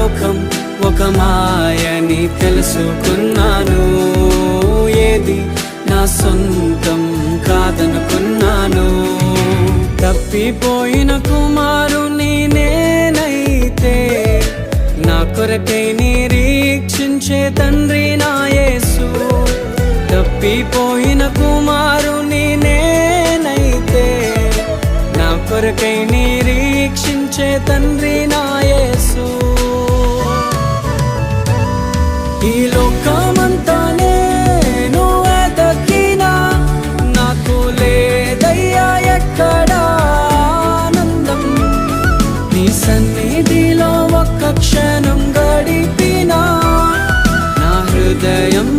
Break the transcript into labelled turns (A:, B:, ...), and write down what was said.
A: లోకం ఒక మాయని తెలుసుకున్నాను. ఏది నా సొంతం కాదనుకున్నాను. తప్పిపోయిన కుమారుని నేనైతే నా కొరకై నిరీక్షించే తండ్రి నా యేసు. తప్పిపోయిన కుమారుని నేనైతే నా కొరకై నిరీక్షించే తండ్రి నా యేసు. ఈ లోకమంతా నేను వెతకినా నాకు లేదయ్యా ఎక్కడా ఆనందం. నీ సన్నిధిలో ఒక్క క్షణం గడిపినా నా హృదయం